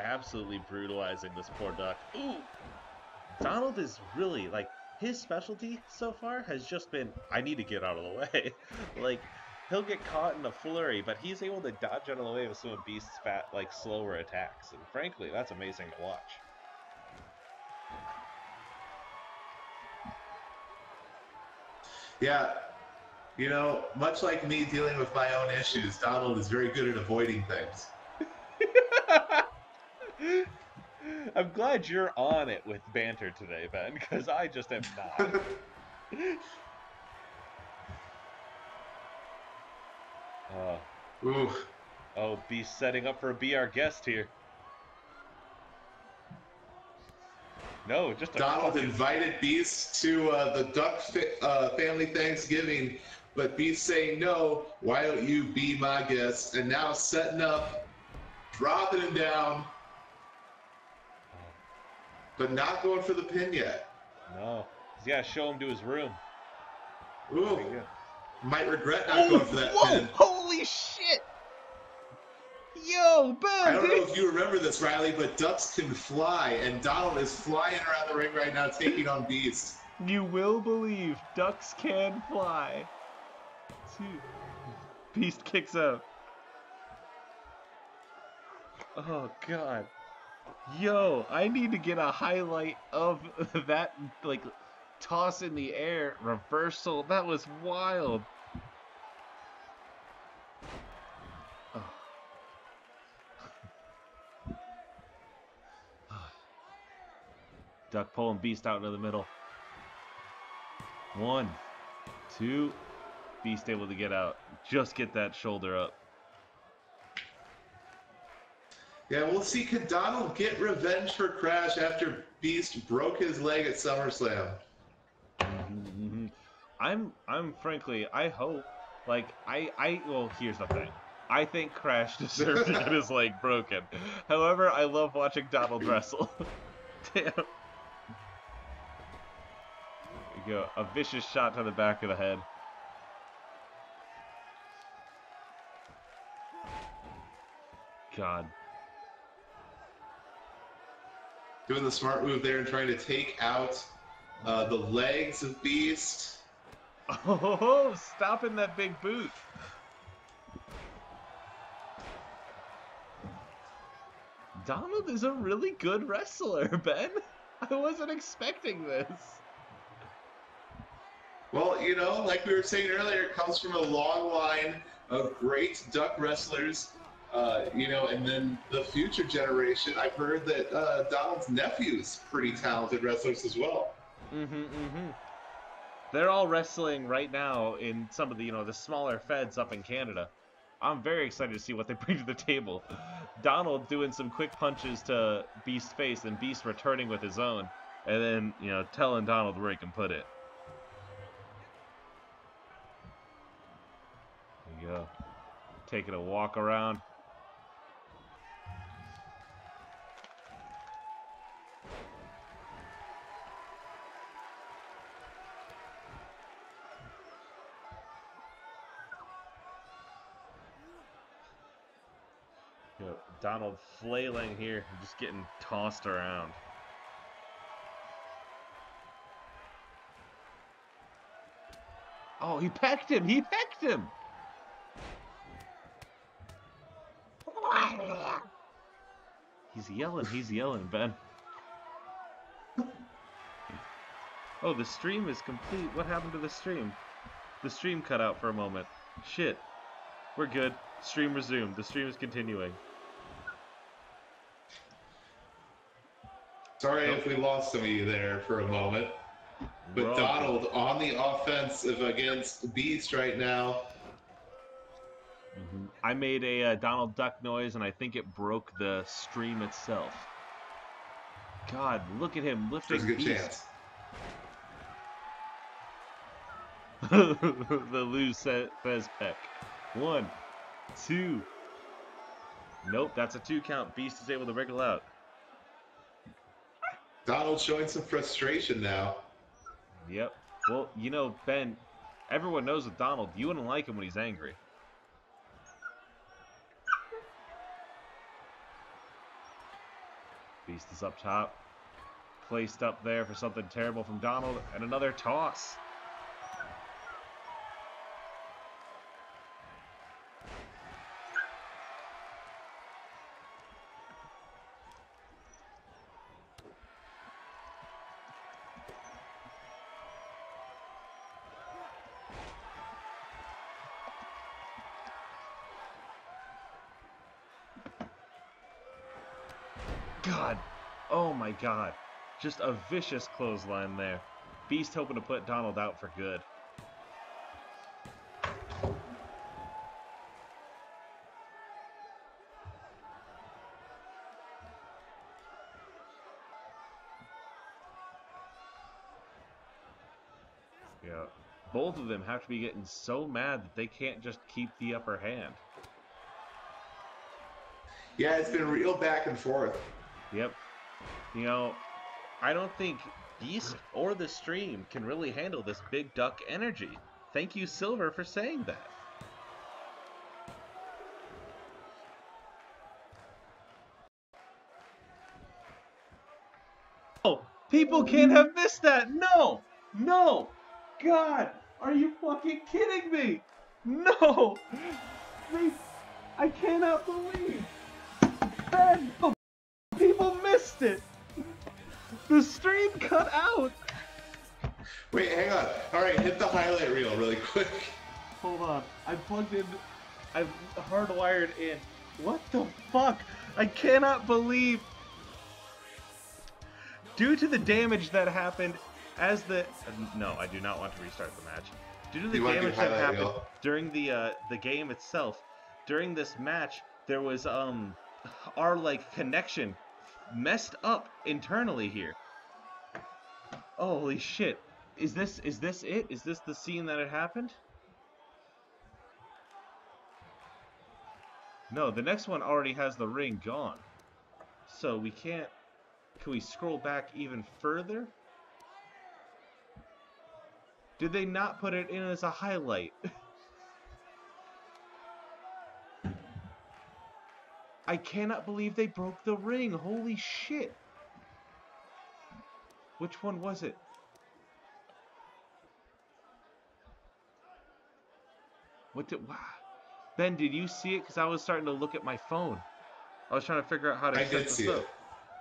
Absolutely brutalizing this poor Duck. Ooh! Donald is really, his specialty so far has just been, I need to get out of the way. He'll get caught in a flurry, but he's able to dodge out of the way with some of Beast's slower attacks. And frankly, that's amazing to watch. Yeah, you know, much like me dealing with my own issues, Donald is very good at avoiding things. I'm glad you're on it with banter today, Ben, because I just am not. Uh, Ooh. oh, Beast setting up for be our guest here. No, just a Donald fucking... invited Beast to the Duck family Thanksgiving, but Beast saying no. Why don't you be my guest? And now setting up, dropping him down, but not going for the pin yet. No. He's got to show him to his room. Ooh. Might regret not Oh, going for that whoa! pin. Holy shit! Yo, Ben! I don't know if you remember this, Riley, but ducks can fly, and Donald is flying around the ring right now, taking on Beast. You will believe ducks can fly. Beast kicks out. Oh, God. Yo, I need to get a highlight of that, like, toss in the air reversal. That was wild. Oh. Duck pulling Beast out into the middle. 1, 2. Beast able to get out. Just get that shoulder up. Yeah, we'll see. Could Donald get revenge for Crash after Beast broke his leg at SummerSlam? I'm frankly, I hope. Like, well, here's the thing. I think Crash deserved to get his leg broken. However, I love watching Donald wrestle. Damn. There you go. A vicious shot to the back of the head. God. Doing the smart move there and trying to take out the legs of Beast. Oh, stopping that big boot. Donald is a really good wrestler, Ben. I wasn't expecting this. Well, you know, like we were saying earlier, it comes from a long line of great duck wrestlers. You know, and then the future generation, I've heard that Donald's nephew's pretty talented wrestlers as well. They're all wrestling right now in some of the, the smaller feds up in Canada. I'm very excited to see what they bring to the table. Donald doing some quick punches to Beast's face, and Beast returning with his own, and then, telling Donald where he can put it. There you go. Taking a walk around. Donald flailing here, just getting tossed around. Oh, he pecked him! He pecked him! He's yelling, Ben. Oh, the stream is complete. What happened to the stream? The stream cut out for a moment. Shit. We're good. Stream resumed. The stream is continuing. Sorry if we lost some of you there for a moment. But Donald on the offensive against Beast right now. I made a Donald Duck noise, and I think it broke the stream itself. God, look at him lifting There's a good Beast. chance. The loose Fez peck. 1, 2. Nope, that's a 2 count. Beast is able to wriggle out. Donald showing some frustration now. Yep. Well, Ben, everyone knows with Donald, you wouldn't like him when he's angry. Beast is up top. Placed up there for something terrible from Donald. And another toss. God. Oh my God. Just a vicious clothesline there. Beast hoping to put Donald out for good. Yeah. Both of them have to be getting so mad that they can't just keep the upper hand. Yeah, it's been real back and forth. Yep. You know, I don't think Beast or the stream can really handle this big duck energy. Thank you, Silver, for saying that. Oh, people can't have missed that. No, no. God, are you fucking kidding me? No. I cannot believe. Ben, people missed it. The stream cut out. Wait, hang on. All right, hit the highlight reel really quick. Hold on. I've plugged in. I've hardwired in. What the fuck? I cannot believe. Due to the damage that happened as the... No, I do not want to restart the match. Due to the damage that happened during the game itself, during this match, there was, our, like, connection messed up internally here. Holy shit. Is this it? Is this the scene that had happened? No, the next one already has the ring gone. So we can't... Can we scroll back even further? Did they not put it in as a highlight? I cannot believe they broke the ring. Holy shit. Which one was it? What did... Wow. Ben, did you see it? Because I was starting to look at my phone. I was trying to figure out how to set this up.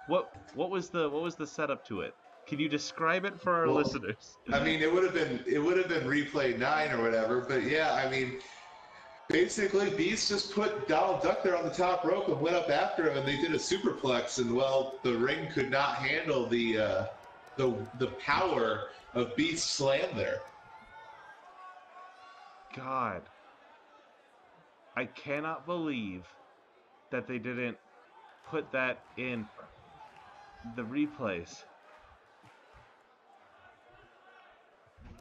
What was the setup to it? Can you describe it for our listeners? I mean, it would have been replay 9 or whatever, but yeah, I mean, basically Beast just put Donald Duck there on the top rope and went up after him, and they did a superplex, and well, the ring could not handle the power of Beast's slam there. God, I cannot believe that they didn't put that in the replays.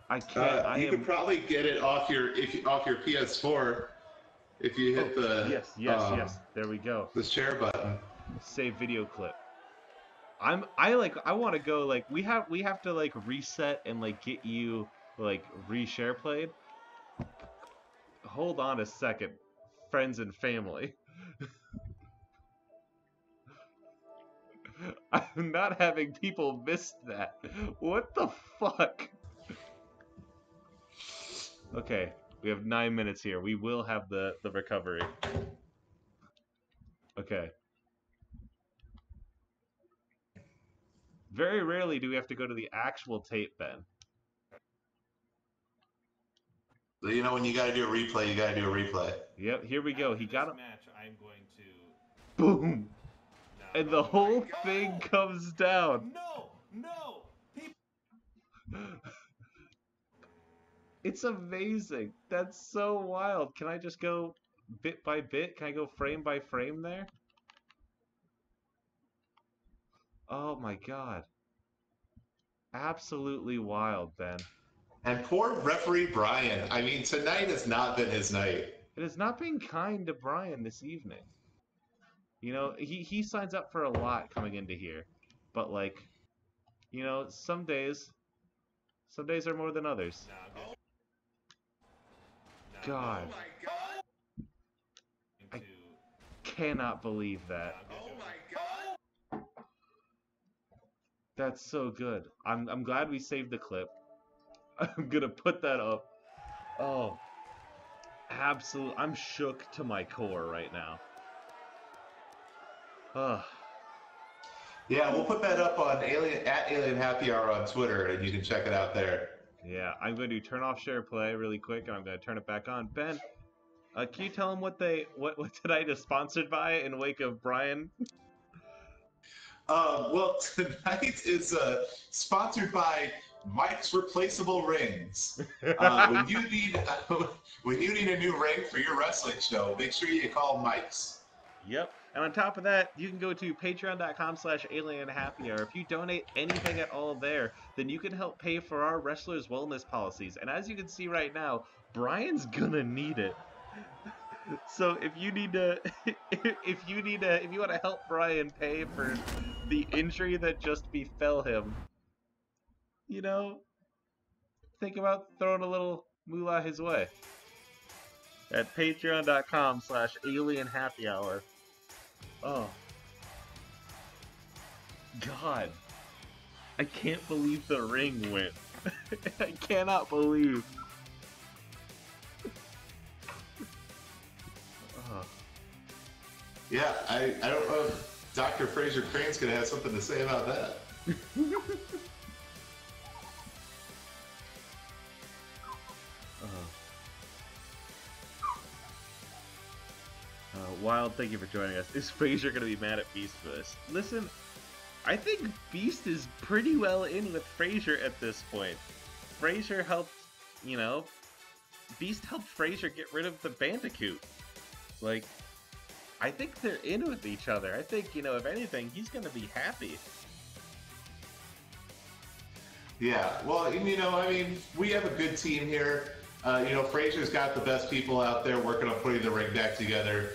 I can't. You could probably get it off your PS4 if you hit the yes. There we go. The share button. Save video clip. I want to go, like, we have to, like, reset and, like, get you, like, reshare played. Hold on a second, friends and family. I'm not having people miss that. What the fuck? Okay, we have 9 minutes here. We will have the recovery. Okay. Very rarely do we have to go to the actual tape, Ben. You know, when you gotta do a replay, you gotta do a replay. Yep, here we go. He got a match. I'm going to boom, and the whole thing comes down. No. It's amazing. That's so wild. Can I just go bit by bit? Can I go frame by frame there? Oh my god. Absolutely wild, Ben. And poor referee Brian. I mean, tonight has not been his night. It has not been kind to Brian this evening. You know, he signs up for a lot coming into here. But, like, you know, some days are more than others. God. Oh my god. I cannot believe that. Oh my god. That's so good. I'm glad we saved the clip. I'm gonna put that up. Oh. Absolutely. I'm shook to my core right now. Ugh. Yeah, we'll put that up on Alien Happy Hour on Twitter, and you can check it out there. Yeah, I'm going to turn off share play really quick, and I'm going to turn it back on. Ben, can you tell them what tonight is sponsored by in wake of Brian? Well, tonight is sponsored by Mike's Replaceable Rings. When you need when you need a new ring for your wrestling show, make sure you call Mike's. Yep. And on top of that, you can go to patreon.com/alienhappyhour. If you donate anything at all there, then you can help pay for our wrestlers' wellness policies. And as you can see right now, Brian's gonna need it. So if you need to, if you want to help Brian pay for the injury that just befell him, you know, think about throwing a little moolah his way at patreon.com/alienhappyhour. Oh, God. I can't believe the ring went. I cannot believe. Oh. Yeah, I don't know if Dr. Fraser Crane's going to have something to say about that. Wild, thank you for joining us. Is Fraser going to be mad at Beast for this? Listen, I think Beast is pretty well in with Fraser at this point. Fraser helped, you know, Beast helped Fraser get rid of the Bandicoot. Like, I think they're in with each other. I think, you know, if anything, he's going to be happy. Yeah, well, you know, I mean, we have a good team here. You know, Fraser's got the best people out there working on putting the ring back together.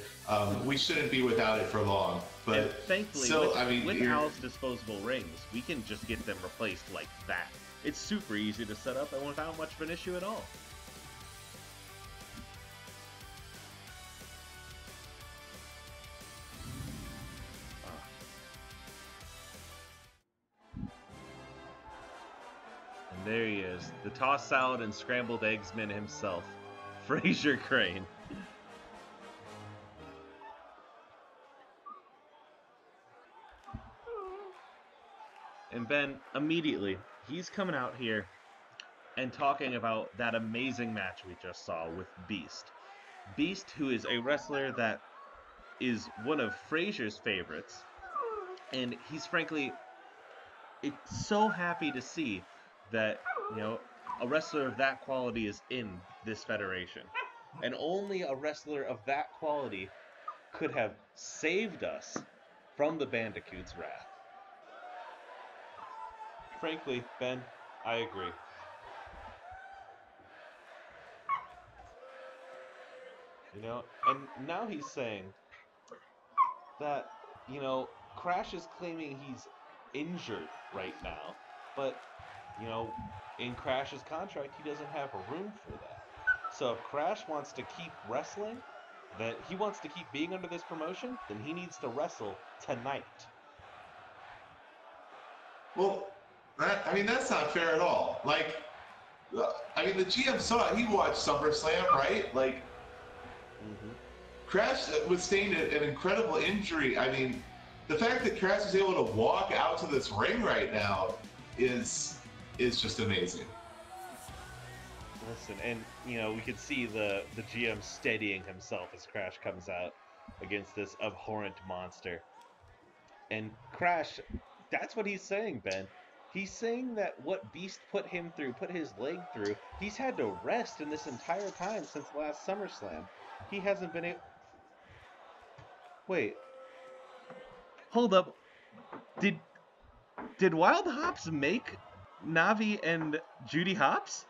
We shouldn't be without it for long. But and thankfully, still, with Al's disposable rings, we can just get them replaced like that. It's super easy to set up and without much of an issue at all. And there he is, the tossed salad and scrambled eggsman himself, Fraser Crane. And Ben, immediately, he's coming out here and talking about that amazing match we just saw with Beast. Beast, who is a wrestler that is one of Fraser's favorites, and he's frankly so happy to see that, you know, a wrestler of that quality is in this federation. And only a wrestler of that quality could have saved us from the Bandicoot's wrath. Frankly, Ben, I agree. You know, and now he's saying that, you know, Crash is claiming he's injured right now, but, you know, in Crash's contract, he doesn't have room for that. So if Crash wants to keep wrestling, that he wants to keep being under this promotion, then he needs to wrestle tonight. Well, that's not fair at all. Like, I mean, the GM saw it. He watched SummerSlam, right? Like, Crash sustained an incredible injury. I mean, the fact that Crash is able to walk out to this ring right now is just amazing. Listen, and, you know, we could see the GM steadying himself as Crash comes out against this abhorrent monster. And Crash, that's what he's saying, Ben. He's saying that what Beast put him through, put his leg through, he's had to rest in this entire time since last SummerSlam. He hasn't been able... Wait. Hold up. Did Wild Hops make Navi and Judy Hops?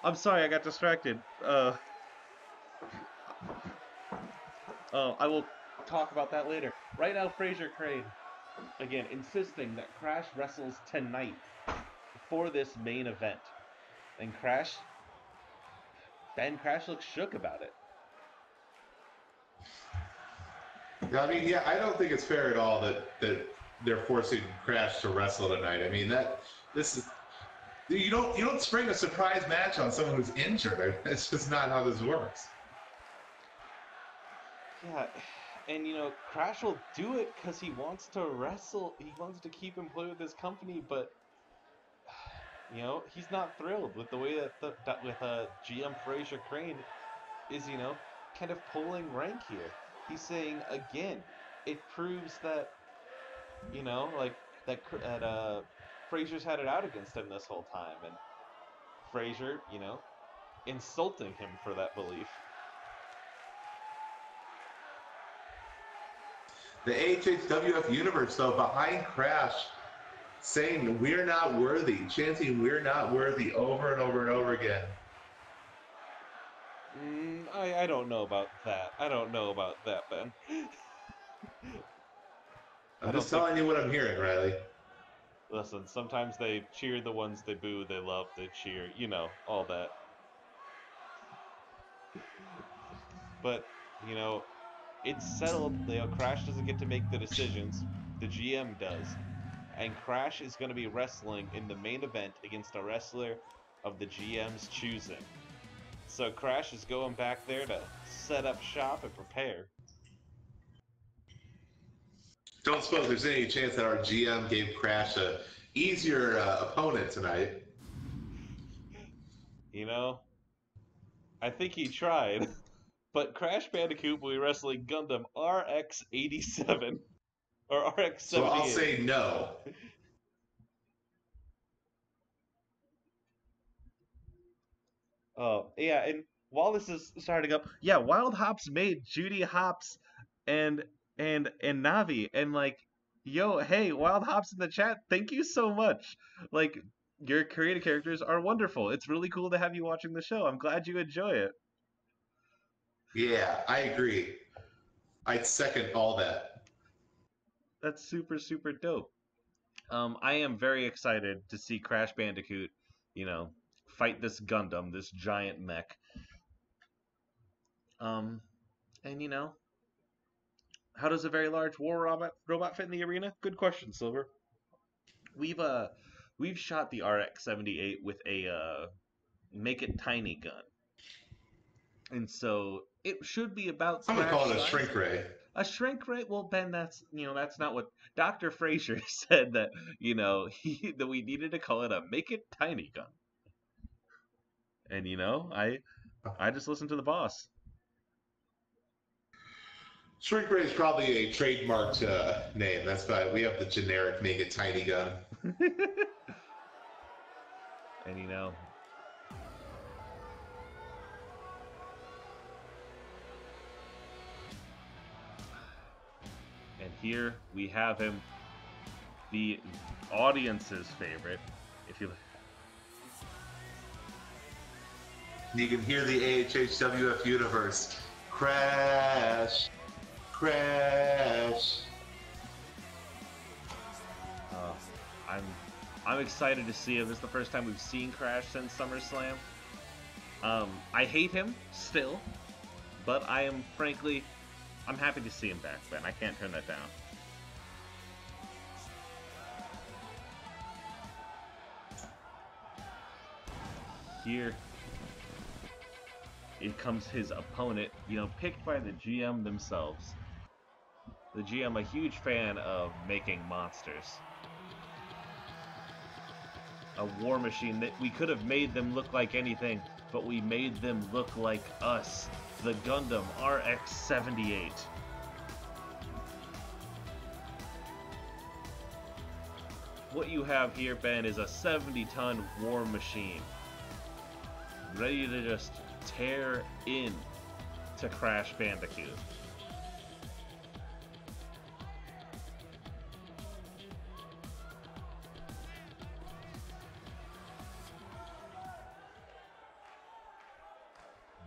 I'm sorry, I got distracted. I will talk about that later. Right now, Fraser Crane, again, insisting that Crash wrestles tonight for this main event. And Crash looks shook about it. I mean, yeah, I don't think it's fair at all that they're forcing Crash to wrestle tonight. I mean, you don't spring a surprise match on someone who's injured. It's just not how this works. Yeah, and you know, Crash will do it because he wants to wrestle. He wants to keep employed with his company, but you know, he's not thrilled with the way that GM Fraser Crane is, you know, kind of pulling rank here. He's saying again, it proves that, you know, like that Fraser's had it out against him this whole time, and Fraser, you know, insulting him for that belief. The AHHW F universe, though, behind Crash, saying we're not worthy, chanting we're not worthy over and over and over again. I don't know about that. I don't know about that, Ben. I'm just telling you what I'm hearing, Riley. Listen, sometimes they cheer the ones they boo, they love, they cheer, you know, all that. But, you know, it's settled. You know, Crash doesn't get to make the decisions. The GM does. And Crash is going to be wrestling in the main event against a wrestler of the GM's choosing. So Crash is going back there to set up shop and prepare. Don't suppose there's any chance that our GM gave Crash a easier opponent tonight? You know, I think he tried. But Crash Bandicoot will be wrestling Gundam RX-87. Or RX-78. So I'll say no. Oh, yeah, and while this is starting up, yeah, Wild Hops made Judy Hops and and Navi, and like, yo, hey, Wild Hops in the chat, thank you so much. Like, your creative characters are wonderful. It's really cool to have you watching the show. I'm glad you enjoy it. Yeah, I agree. I'd second all that. That's super, super dope. I am very excited to see Crash Bandicoot, you know, fight this Gundam, this giant mech. Um, and you know, how does a very large war robot fit in the arena? Good question, Silver. We've uh we've shot the RX-78 with a make it tiny gun, and so it should be about I'm gonna Crash call it a size. shrink ray. A shrink ray? Well, Ben, that's that's not what Dr. Fraser said. That that we needed to call it a make it tiny gun. And I just listened to the boss. Shrink ray is probably a trademarked name. That's why we have the generic make it tiny gun. And and here we have him, the audience's favorite. If you can hear the AHHW F universe. Crash. Crash. I'm excited to see him. This is the first time we've seen Crash since SummerSlam. I hate him still, but I'm happy to see him back, Ben. I can't turn that down. Here comes his opponent, picked by the GM themselves. The GM, a huge fan of making monsters. A war machine that we could have made them look like anything, but we made them look like us. The Gundam RX-78. What you have here, Ben, is a 70-ton war machine. Ready to just tear in to Crash Bandicoot.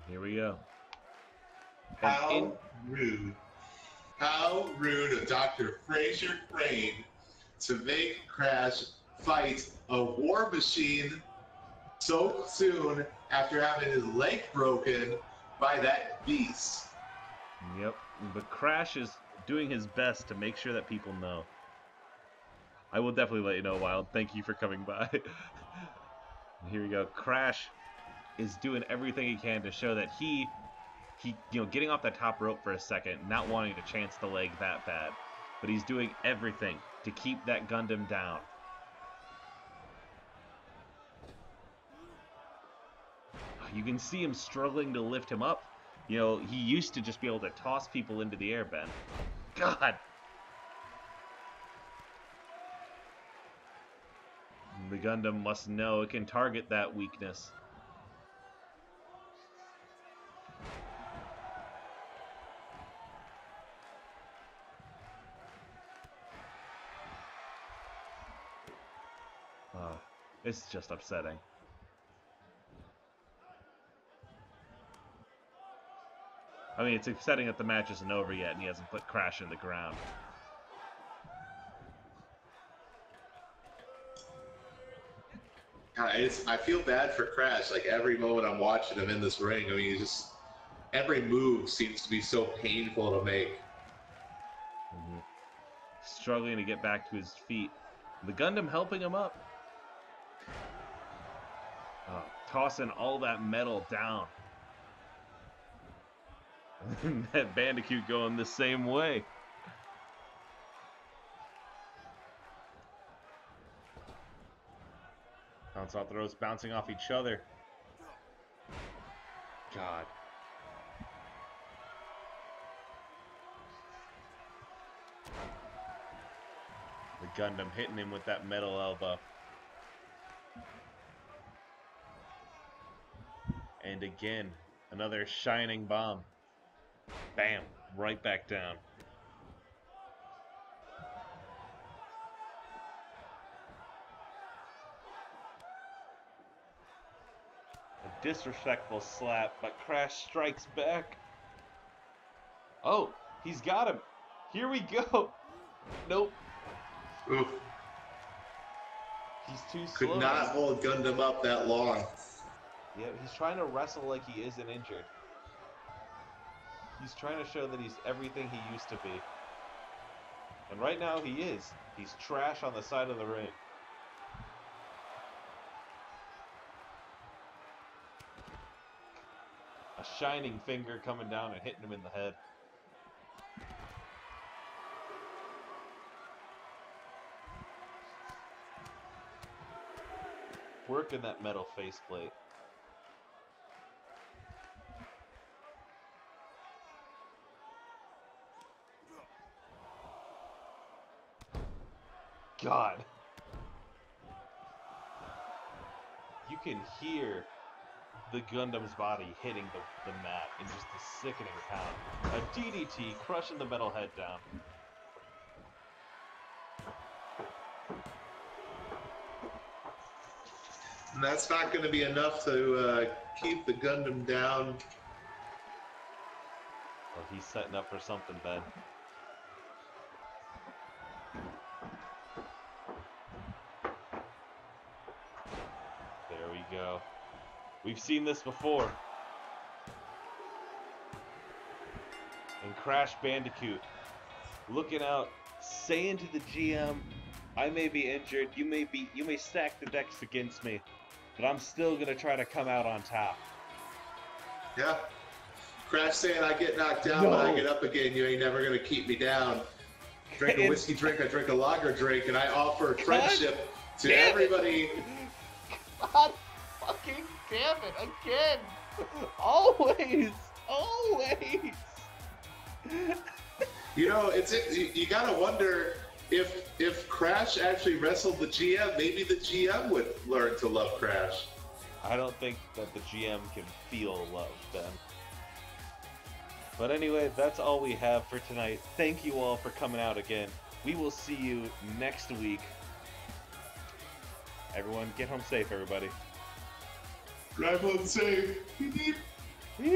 Here we go. How rude. How rude of Dr. Fraser Crane to make Crash fight a war machine so soon after having his leg broken by that beast. Yep, but Crash is doing his best to make sure that people know. I will definitely let you know, Wild. Thank you for coming by. Here we go. Crash is doing everything he can to show that he getting off the top rope for a second, not wanting to chance the leg that bad, but he's doing everything to keep that Gundam down. You can see him struggling to lift him up. He used to just be able to toss people into the air, Ben. God. The Gundam must know it can target that weakness. It's just upsetting. I mean, it's upsetting that the match isn't over yet and he hasn't put Crash in the ground. I feel bad for Crash. Like every moment I'm watching him in this ring, I mean, every move seems to be so painful to make. Struggling to get back to his feet. The Gundam helping him up. Tossing all that metal down. That Bandicoot going the same way. Bounce off the ropes, bouncing off each other. God. The Gundam hitting him with that metal elbow. And again, another shining bomb. Bam, right back down. A disrespectful slap, but Crash strikes back. Oh, he's got him. Here we go. Nope. Oof. He's too slow. Could not hold Gundam up that long. Yeah, he's trying to wrestle like he isn't injured. He's trying to show that he's everything he used to be. And right now he is. He's trash on the side of the ring. A shining finger coming down and hitting him in the head. Working that metal faceplate. God. You can hear the Gundam's body hitting the mat in just a sickening pound. A DDT crushing the metal head down. And that's not going to be enough to keep the Gundam down. Well, he's setting up for something, Ben. There we go. We've seen this before. And Crash Bandicoot looking out, saying to the GM, I may be injured, you may stack the decks against me, but I'm still gonna try to come out on top. Yeah. Crash saying I get knocked down, but I get up again. You ain't never gonna keep me down. Drink a whiskey drink, I drink a lager drink, and I offer friendship to everybody. God fucking damn it, again! Always! Always! You know, you gotta wonder if Crash actually wrestled the GM, maybe the GM would learn to love Crash. I don't think that the GM can feel love, Ben. But anyway, that's all we have for tonight. Thank you all for coming out again. We will see you next week. Everyone, get home safe, everybody. Drive home safe.